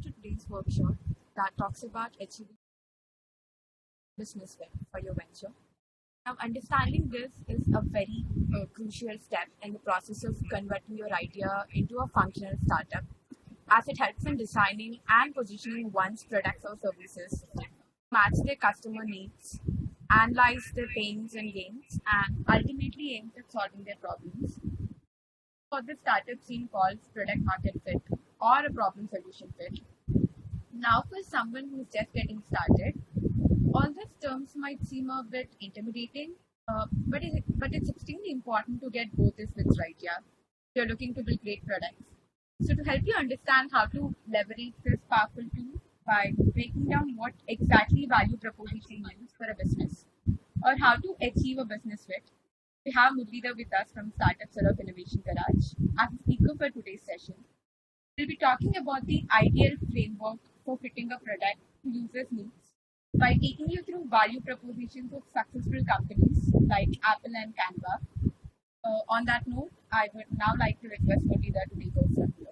to today's workshop that talks about achieving business win for your venture. Now, understanding this is a very crucial step in the process of converting your idea into a functional startup, as it helps in designing and positioning one's products or services to match their customer needs, analyze their pains and gains, and ultimately aims at solving their problems. What the startup scene calls product market fit or a problem solution fit. Now, for someone who's just getting started, all these terms might seem a bit intimidating, but it's extremely important to get both these bits right, yeah. If you're looking to build great products. So to help you understand how to leverage this powerful tool by breaking down what exactly value proposition means for a business or how to achieve a business fit, we have Murlidhar with us from Startup Cell of Innovation Garage as a speaker for today's session. We'll be talking about the ideal framework for fitting a product to users' needs by taking you through value propositions of successful companies like Apple and Canva. On that note, I would now like to request Murlidhar to take over from here.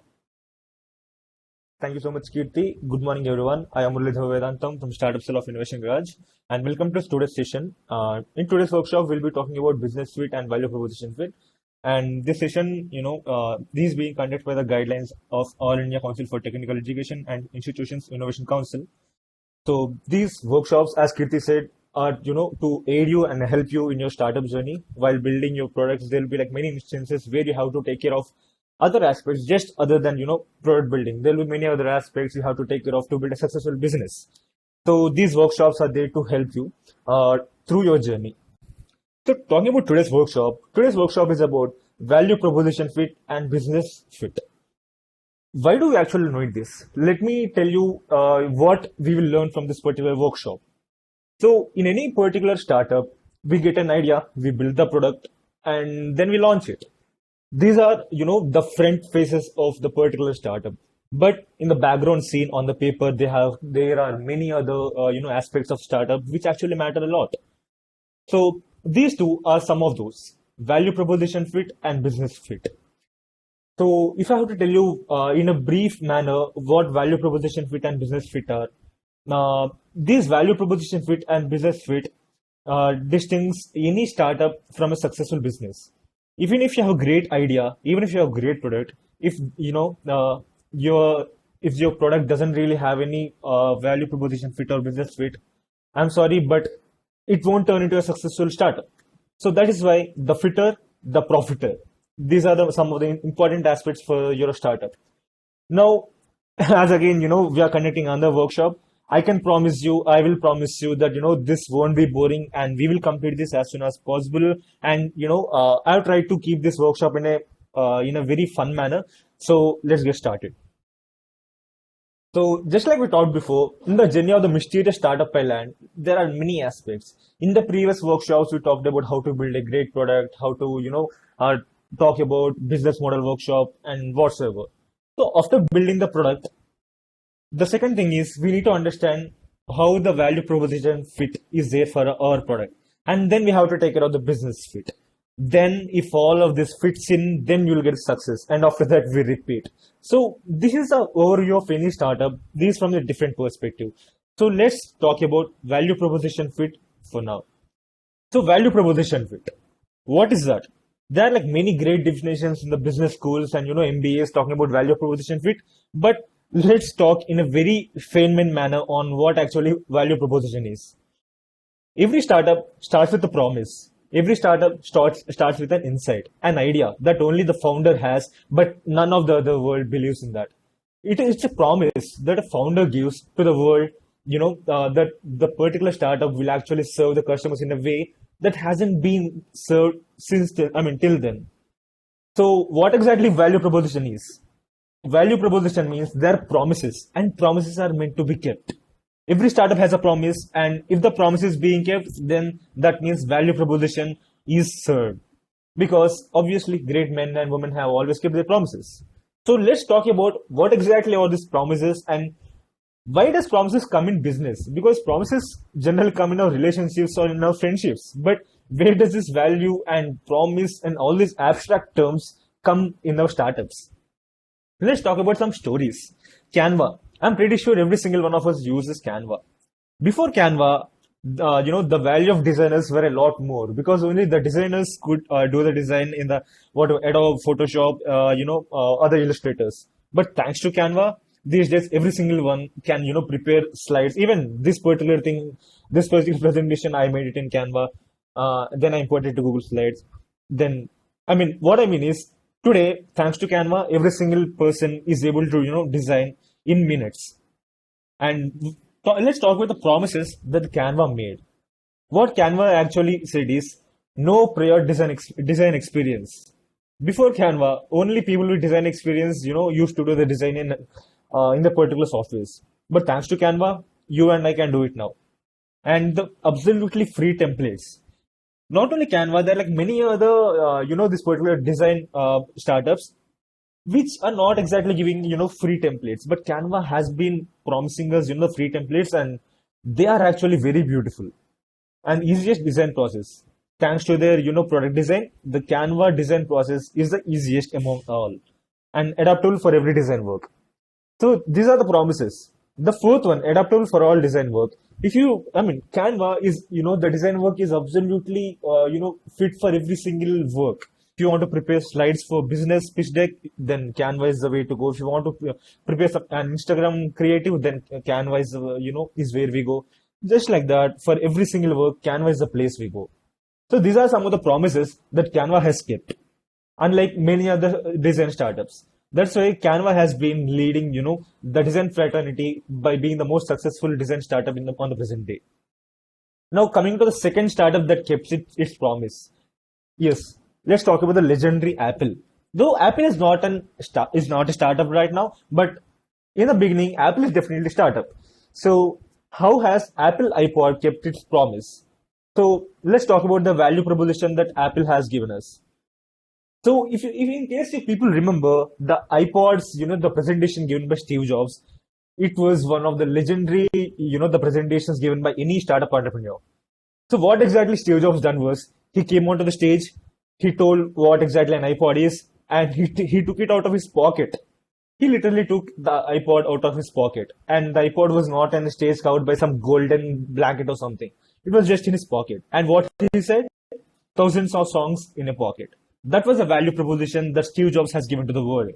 Thank you so much, Kirti. Good morning, everyone. I am Murlidhar Vedantam from Startup Cell of Innovation Garage, and welcome to today's session. In today's workshop, we'll be talking about business fit and value proposition fit. And this session, this is being conducted by the guidelines of All India Council for Technical Education and Institutions Innovation Council. So these workshops, as Kirti said, are to aid you and help you in your startup journey while building your products. There will be like many instances where you have to take care of other aspects just other than product building. There will be many other aspects you have to take care of to build a successful business. So these workshops are there to help you through your journey. So talking about today's workshop is about value proposition fit and business fit. Why do we actually need this? Let me tell you what we will learn from this particular workshop. So in any particular startup, we get an idea, we build the product, and then we launch it. These are, the front faces of the particular startup. But in the background scene on the paper, there are many other, aspects of startup which actually matter a lot. So these two are some of those: value proposition fit and business fit. So if I have to tell you in a brief manner what value proposition fit and business fit are, these value proposition fit and business fit distinguish any startup from a successful business. Even if you have a great idea, even if you have a great product, if your product doesn't really have any value proposition fit or business fit, I'm sorry, but it won't turn into a successful startup. So that is why the fitter, the profiter. These are some of the important aspects for your startup. Now, as again, we are conducting another workshop. I will promise you that, this won't be boring and we will complete this as soon as possible. And, I've tried to keep this workshop in a very fun manner. So let's get started. So just like we talked before, in the journey of the mysterious startup island, there are many aspects. In the previous workshops, we talked about how to build a great product, how to, talk about business model workshop and whatsoever. So after building the product, the second thing is we need to understand how the value proposition fit is there for our product. And then we have to take care of the business fit. Then if all of this fits in, then you'll get success. And after that, we repeat. So this is the overview of any startup. This from a different perspective. So let's talk about value proposition fit for now. So value proposition fit. What is that? There are like many great definitions in the business schools and MBAs talking about value proposition fit. But let's talk in a very Feynman manner on what actually value proposition is. Every startup starts with a promise. Every startup starts with an insight, an idea that only the founder has, but none of the other world believes in that. It's a promise that a founder gives to the world, that the particular startup will actually serve the customers in a way that hasn't been served till then. So what exactly value proposition is? Value proposition means there are promises, and promises are meant to be kept. Every startup has a promise, and if the promise is being kept, then that means value proposition is served. Because obviously great men and women have always kept their promises. So let's talk about what exactly are these promises and why does promises come in business? Because promises generally come in our relationships or in our friendships. But where does this value and promise and all these abstract terms come in our startups? Let's talk about some stories. Canva. I'm pretty sure every single one of us uses Canva. Before Canva, the value of designers were a lot more because only the designers could do the design in the what Adobe, Photoshop, other illustrators. But thanks to Canva, these days every single one can prepare slides. Even this particular thing, this particular presentation, I made it in Canva. Then I imported it to Google Slides. Then I mean, what I mean is today, thanks to Canva, every single person is able to design in minutes. And let's talk about the promises that Canva made. What Canva actually said is no prior design experience. Before Canva, only people with design experience, used to do the design in the particular softwares. But thanks to Canva, you and I can do it now. And the absolutely free templates. Not only Canva, there are like many other, this particular design startups which are not exactly giving free templates, but Canva has been promising us free templates, and they are actually very beautiful and easiest design process. Thanks to their product design, the Canva design process is the easiest among all and adaptable for every design work. So these are the promises. The fourth one, adaptable for all design work. If you, I mean, Canva is, the design work is absolutely, fit for every single work. If you want to prepare slides for business pitch deck, then Canva is the way to go. If you want to prepare an Instagram creative, then Canva is, is where we go. Just like that, for every single work, Canva is the place we go. So these are some of the promises that Canva has kept, unlike many other design startups. That's why Canva has been leading, the design fraternity by being the most successful design startup on the present day. Now, coming to the second startup that kept its promise. Yes, let's talk about the legendary Apple. Though Apple is not a startup right now, but in the beginning, Apple is definitely a startup. So, how has Apple iPod kept its promise? So, let's talk about the value proposition that Apple has given us. So if in case if people remember the iPods, the presentation given by Steve Jobs, it was one of the legendary, the presentations given by any startup entrepreneur. So what exactly Steve Jobs done was he came onto the stage, he told what exactly an iPod is, and he took it out of his pocket. He literally took the iPod out of his pocket, and the iPod was not on the stage covered by some golden blanket or something. It was just in his pocket. And what he said? Thousands of songs in a pocket. That was a value proposition that Steve Jobs has given to the world.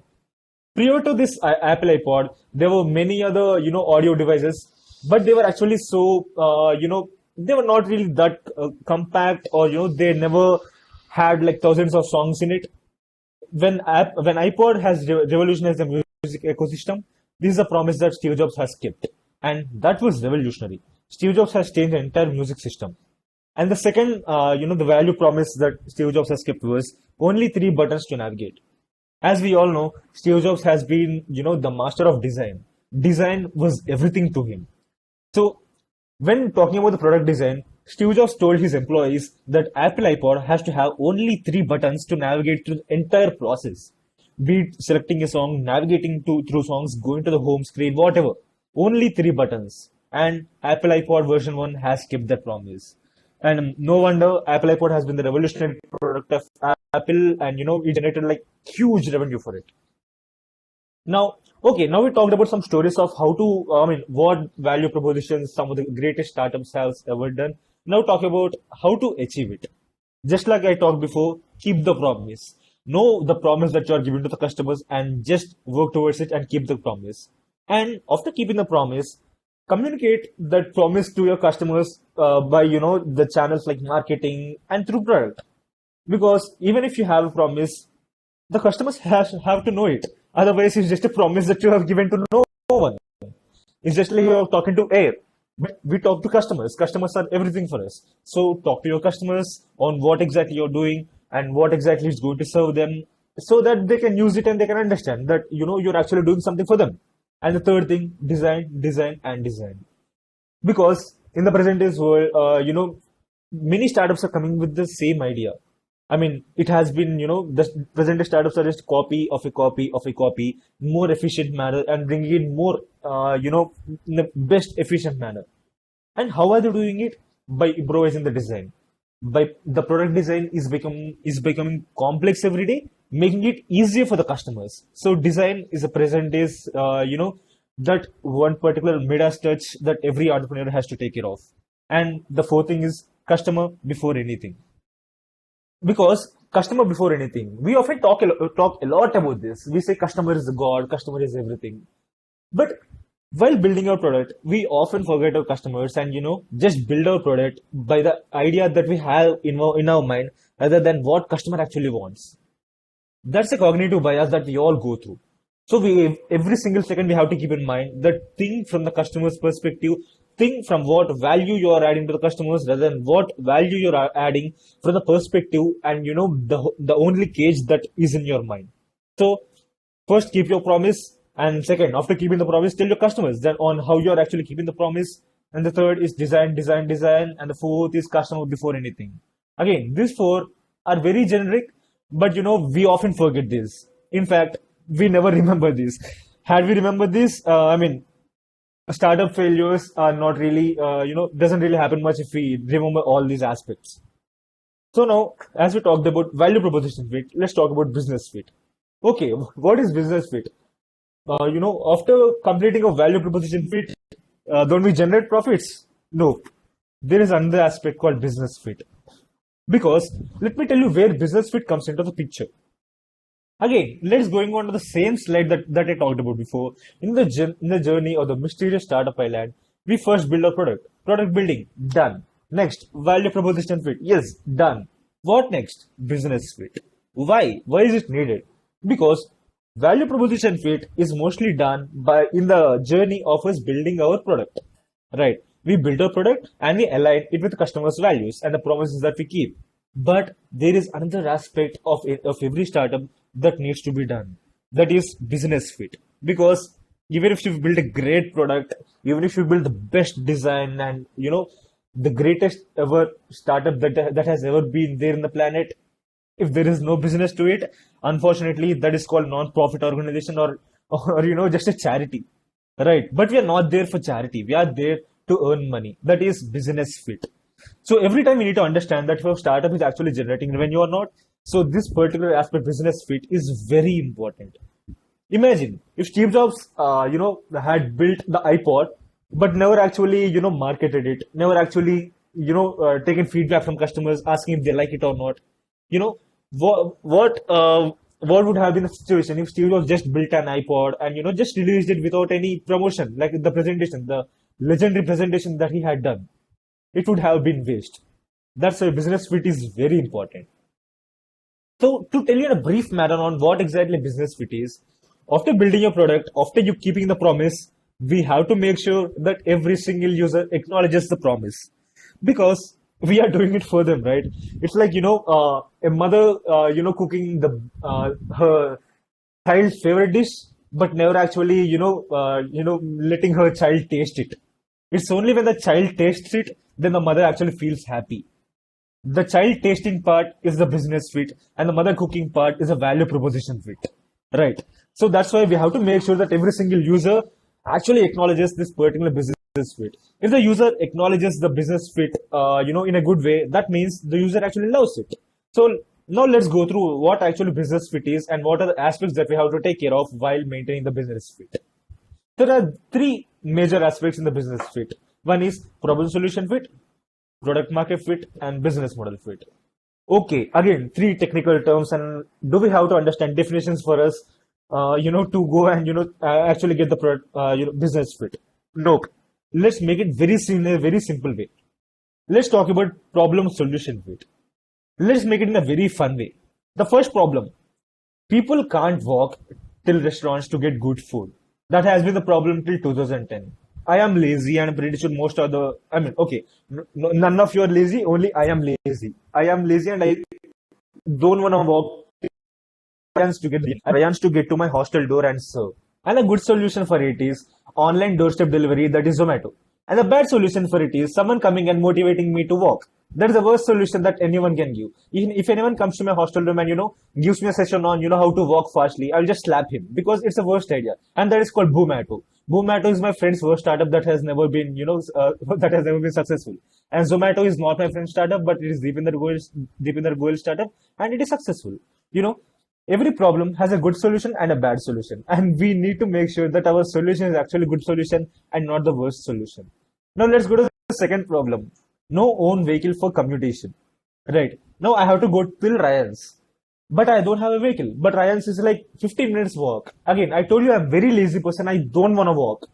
Prior to this Apple iPod, there were many other, audio devices, but they were actually so, they were not really that compact, or they never had like thousands of songs in it. When iPod has revolutionized the music ecosystem, this is a promise that Steve Jobs has kept, and that was revolutionary. Steve Jobs has changed the entire music system. And the second, the value promise that Steve Jobs has kept was only three buttons to navigate. As we all know, Steve Jobs has been, the master of design. Design was everything to him. So, when talking about the product design, Steve Jobs told his employees that Apple iPod has to have only three buttons to navigate through the entire process. Be it selecting a song, navigating through songs, going to the home screen, whatever. Only three buttons. And Apple iPod version 1 has kept that promise. And no wonder Apple iPod has been the revolutionary product of Apple, and it generated like huge revenue for it. Now, okay, now we talked about some stories of how to, what value propositions some of the greatest startups have ever done. Now talk about how to achieve it. Just like I talked before, keep the promise. Know the promise that you are giving to the customers and just work towards it and keep the promise. And after keeping the promise, communicate that promise to your customers by the channels like marketing and through product. Because even if you have a promise, the customers have to know it. Otherwise, it's just a promise that you have given to no one. It's just like you're talking to air. But we talk to customers. Customers are everything for us. So talk to your customers on what exactly you're doing and what exactly is going to serve them, so that they can use it and they can understand that you're actually doing something for them. And the third thing, design, design, and design. Because in the present days world, many startups are coming with the same idea. I mean, it has been, the present day startups are just copy of a copy of a copy, more efficient manner, and bringing in more, in the best efficient manner. And how are they doing it? By improvising the design. By the product design is becoming complex every day, making it easier for the customers. So design is a present day's, that one particular Midas touch that every entrepreneur has to take care of. And the fourth thing is customer before anything. Because customer before anything, we often talk a lot about this. We say customer is the god, customer is everything. But while building our product, we often forget our customers and just build our product by the idea that we have in our mind rather than what customer actually wants. That's a cognitive bias that we all go through. So we every single second we have to keep in mind that think from the customer's perspective, think from what value you are adding to the customers rather than what value you are adding from the perspective and the only cage that is in your mind. So first keep your promise, and second, after keeping the promise, tell your customers then on how you are actually keeping the promise. And the third is design, design, design, and the fourth is customer before anything. Again, these four are very generic, but we often forget this. In fact, we never remember this. Had we remembered this, I mean, startup failures are not really, doesn't really happen much if we remember all these aspects. So now, as we talked about value proposition fit, let's talk about business fit. Okay, what is business fit? After completing a value proposition fit, don't we generate profits? No. There is another aspect called business fit. Because let me tell you where business fit comes into the picture. Again, let's going on to the same slide that I talked about before. In the journey of the mysterious startup island, we first build our product. Product building, done. Next, value proposition fit. Yes, done. What next? Business fit. Why? Why is it needed? Because value proposition fit is mostly done by in the journey of us building our product. Right. We build our product and we align it with customers' values and the promises that we keep. But there is another aspect of every startup that needs to be done. That is business fit. Because even if you build a great product, even if you build the best design and the greatest ever startup that has ever been there in the planet, if there is no business to it, unfortunately, that is called non-profit organization or just a charity, right? But we are not there for charity. We are there to earn money. That is business fit. So every time we need to understand that if your startup is actually generating revenue or not. So this particular aspect, business fit, is very important. Imagine if Steve Jobs, had built the iPod, but never actually, marketed it, never actually, taken feedback from customers, asking if they like it or not. You know, what would have been the situation if Steve Jobs just built an iPod and just released it without any promotion, like the presentation, the legendary presentation that he had done? It would have been waste. That's why business fit is very important. So, to tell you in a brief manner on what exactly business fit is, after building your product, after you keeping the promise, we have to make sure that every single user acknowledges the promise because we are doing it for them, right? It's like, a mother, cooking her child's favorite dish, but never actually, letting her child taste it. It's only when the child tastes it, then the mother actually feels happy. The child tasting part is the business fit, and the mother cooking part is a value proposition fit. Right. So that's why we have to make sure that every single user actually acknowledges this particular business fit. If the user acknowledges the business fit, in a good way, that means the user actually loves it. So now let's go through what actually business fit is and what are the aspects that we have to take care of while maintaining the business fit. There are three major aspects in the business fit. One is problem solution fit, product market fit, and business model fit. Okay, again, three technical terms, and do we have to understand definitions for us, to go and actually get the product, business fit? Nope. Let's make it in a very simple way. Let's talk about problem solution fit. Let's make it in a very fun way. The first problem: people can't walk till restaurants to get good food. That has been the problem till 2010. I am lazy, and I'm pretty sure most of the. I mean, okay, none of you are lazy. Only I am lazy. I am lazy, and I don't want to walk to get to my hostel door and serve. And a good solution for it is online doorstep delivery, that is Zomato. And the bad solution for it is someone coming and motivating me to walk. That is the worst solution that anyone can give. Even if anyone comes to my hostel room and gives me a session on how to walk fastly, I'll just slap him because it's the worst idea. And that is called Boomato. Boomato is my friend's worst startup that has never been that has never been successful. And Zomato is not my friend's startup, but it is deep in the goal startup, and it is successful. You know Every problem has a good solution and a bad solution, and we need to make sure that our solution is actually a good solution and not the worst solution. Now let's go to the second problem. No own vehicle for commutation. Right. Now I have to go till Ryan's, but I don't have a vehicle. But Ryan's is like 15 minutes walk. Again, I told you I'm a very lazy person. I don't want to walk.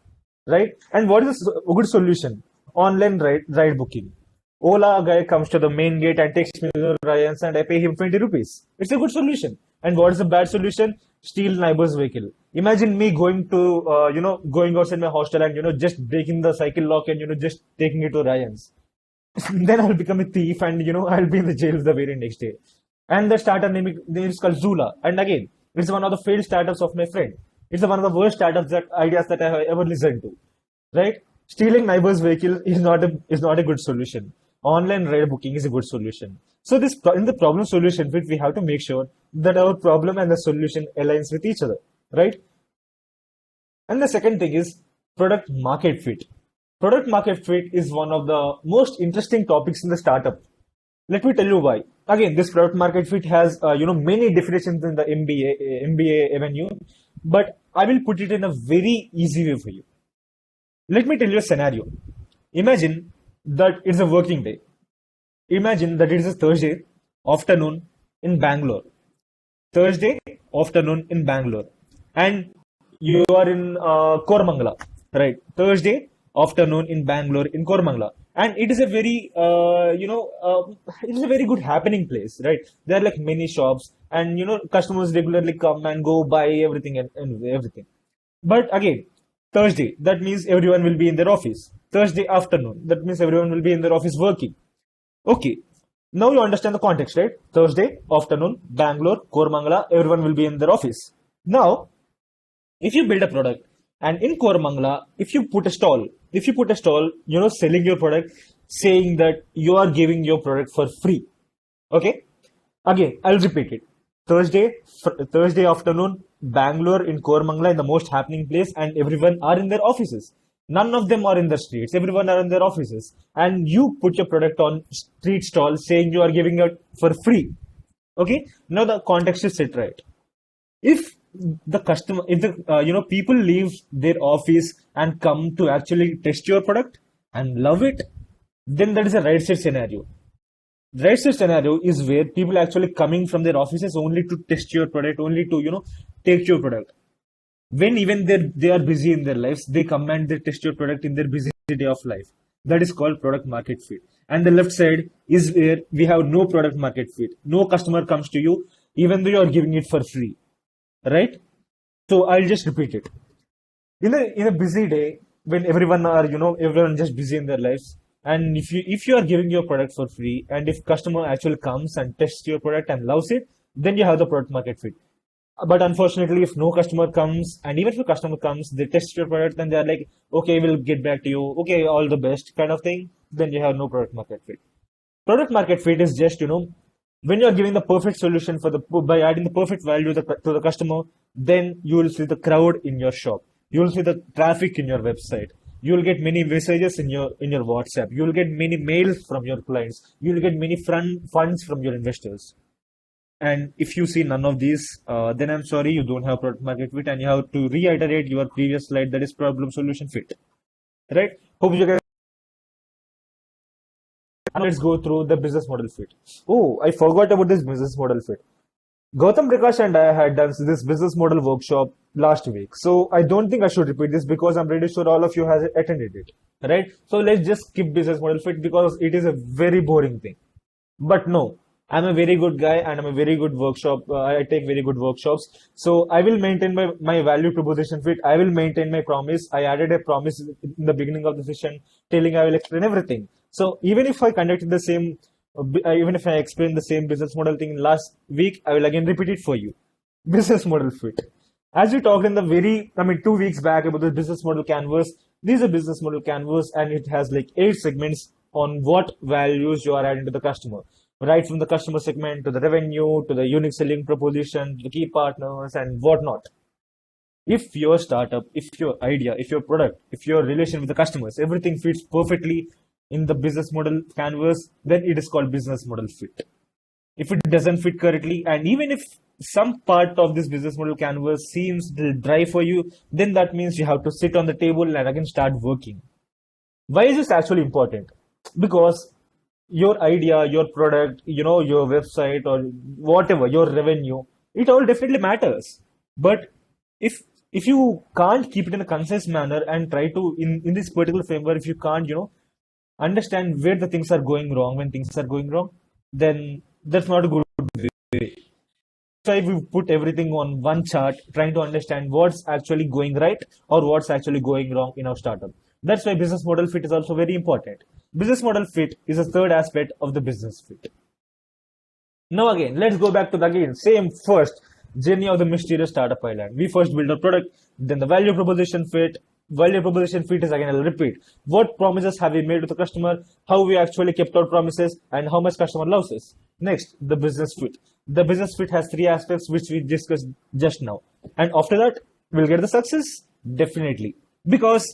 Right. And what is a good solution? Online ride booking. Ola guy comes to the main gate and takes me to Ryan's and I pay him 20 rupees. It's a good solution. And what is the bad solution? Steal neighbor's vehicle. Imagine me going to, going outside my hostel and, just breaking the cycle lock and, just taking it to Ryan's. Then I'll become a thief and, I'll be in the jail the very next day. And the name is called Zula. And again, it's one of the failed startups of my friend. It's one of the worst ideas that I have ever listened to. Right? Stealing neighbor's vehicle is not a good solution. Online ride booking is a good solution. So in the problem solution fit, we have to make sure that our problem and the solution aligns with each other, right? And the second thing is product market fit. Product market fit is one of the most interesting topics in the startup. Let me tell you why. Again, this product market fit has many definitions in the MBA avenue, but I will put it in a very easy way for you. Let me tell you a scenario. Imagine that it's a working day. Imagine that it is a Thursday afternoon in Bangalore. Thursday afternoon in Bangalore. And you are in Koramangala, right? Thursday afternoon in Bangalore in Koramangala. And it is a very, it is a very good happening place, right? There are like many shops and, customers regularly come and go, buy everything and everything. But again, Thursday, that means everyone will be in their office. Thursday afternoon, that means everyone will be in their office working. Okay, now you understand the context, right? Thursday afternoon, Bangalore, Koramangala, everyone will be in their office. Now, if you build a product and in Koramangala, if you put a stall, selling your product, saying that you are giving your product for free. Okay, again, I'll repeat it. Thursday afternoon, Bangalore in Koramangala in the most happening place, and everyone are in their offices. None of them are in the streets. Everyone are in their offices, and you put your product on street stall, saying you are giving it for free. Okay. Now the context is set right. If if the people leave their office and come to actually test your product and love it, then that is a right set scenario. Right set scenario is where people actually coming from their offices only to test your product, only to take your product. When even they are busy in their lives, they come and they test your product in their busy day of life. That is called product market fit. And the left side is where we have no product market fit. No customer comes to you, even though you are giving it for free, right? So I'll just repeat it. In a busy day, when everyone just busy in their lives, and if you are giving your product for free, and if customer actually comes and tests your product and loves it, then you have the product market fit. But unfortunately, if no customer comes, and even if a customer comes, they test your product and they're like, okay, we'll get back to you. Okay, all the best kind of thing. Then you have no product market fit. Product market fit is just, when you're giving the perfect solution by adding the perfect value to the customer, then you will see the crowd in your shop. You will see the traffic in your website. You will get many messages in your WhatsApp. You will get many mails from your clients. You will get many funds from your investors. And if you see none of these, then I'm sorry, you don't have product market fit, and you have to reiterate your previous slide, that is problem solution fit. Right? Hope you guys. Let's go through the business model fit. Oh, I forgot about this business model fit. Gautam Prakash and I had done this business model workshop last week. So I don't think I should repeat this because I'm pretty sure all of you has attended it. Right? So let's just skip business model fit because it is a very boring thing. But no, I'm a very good guy and I'm a very good workshop. I take very good workshops. So I will maintain my value proposition fit. I will maintain my promise. I added a promise in the beginning of the session telling I will explain everything. So even if I conducted the same, even if I explained the same business model thing last week, I will again repeat it for you. Business model fit. As we talked in 2 weeks back about the business model canvas, this is a business model canvas and it has like 8 segments on what values you are adding to the customer. Right from the customer segment to the revenue, to the unique selling proposition, to the key partners and whatnot. If your startup, if your idea, if your product, if your relation with the customers, everything fits perfectly in the business model canvas, then it is called business model fit. If it doesn't fit correctly, and even if some part of this business model canvas seems dry for you, then that means you have to sit on the table and again start working. Why is this actually important? Because your idea, your product, your website or whatever, your revenue, it all definitely matters. But if if you can't keep it in a concise manner and try to in this particular framework, if you can't, understand where the things are going wrong when things are going wrong, then that's not a good way. Why we put everything on one chart, trying to understand what's actually going right or what's actually going wrong in our startup. That's why business model fit is also very important. Business model fit is a third aspect of the business fit. Now again, let's go back to the again same first journey of the mysterious startup island. We first build a product, then the value proposition fit. Value proposition fit is again, I'll repeat. What promises have we made to the customer? How we actually kept our promises, and how much customer loves us. Next, the business fit. The business fit has three aspects which we discussed just now. And after that, we'll get the success? Definitely. Because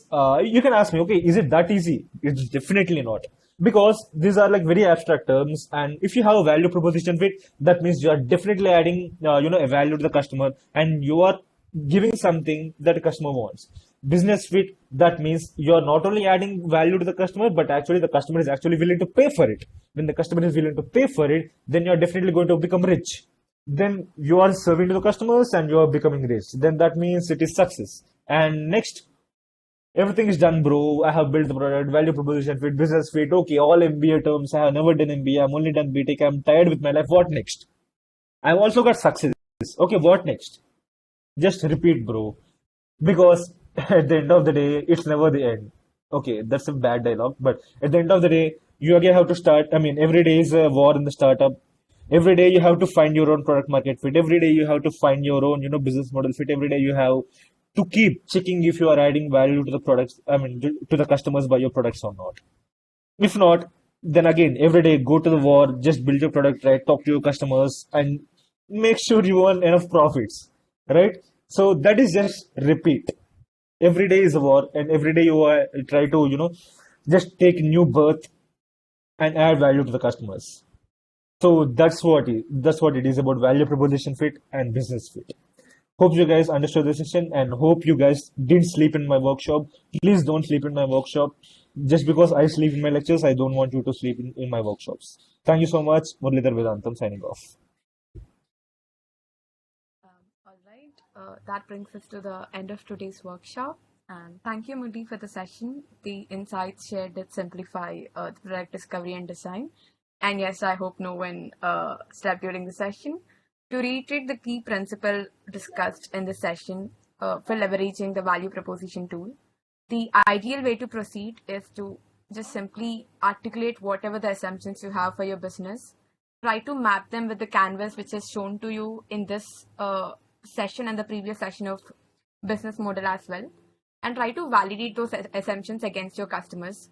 you can ask me, okay, is it that easy? It's definitely not. Because these are like very abstract terms, and if you have a value proposition fit, that means you are definitely adding, a value to the customer, and you are giving something that the customer wants. Business fit, that means you are not only adding value to the customer, but actually the customer is actually willing to pay for it. When the customer is willing to pay for it, then you are definitely going to become rich. Then you are serving to the customers and you are becoming rich. Then that means it is success. And next, everything is done, bro. I have built the product, value proposition fit, business fit. Okay, all MBA terms. I have never done MBA. I'm only done BTech. I'm tired with my life. What next? I've also got success. Okay, what next? Just repeat, bro. Because at the end of the day, it's never the end. Okay, that's a bad dialogue. But at the end of the day, you again have to start. I mean, every day is a war in the startup. Every day you have to find your own product market fit. Every day you have to find your own, business model fit. Every day you have to keep checking if you are adding value to the products, I mean, to the customers by your products or not. If not, then again, every day go to the war, just build your product right, talk to your customers, and make sure you earn enough profits, right? So that is just repeat. Every day is a war, and every day you try to, just take new birth and add value to the customers. So that's what it is about value proposition fit and business fit. Hope you guys understood the session and hope you guys didn't sleep in my workshop. Please don't sleep in my workshop. Just because I sleep in my lectures, I don't want you to sleep in my workshops. Thank you so much. Muralidhar Vedantam signing off. All right, that brings us to the end of today's workshop. And thank you, Mudi, for the session. The insights shared did simplify the product discovery and design. And yes, I hope no one slept during the session. To reiterate the key principle discussed in the session for leveraging the value proposition tool, the ideal way to proceed is to just simply articulate whatever the assumptions you have for your business. Try to map them with the canvas which is shown to you in this session and the previous session of business model as well. And try to validate those assumptions against your customers.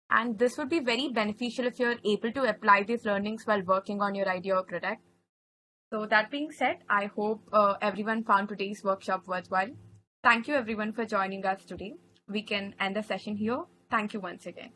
And this would be very beneficial if you're able to apply these learnings while working on your idea or product. So that being said, I hope everyone found today's workshop worthwhile. Thank you everyone for joining us today. We can end the session here. Thank you once again.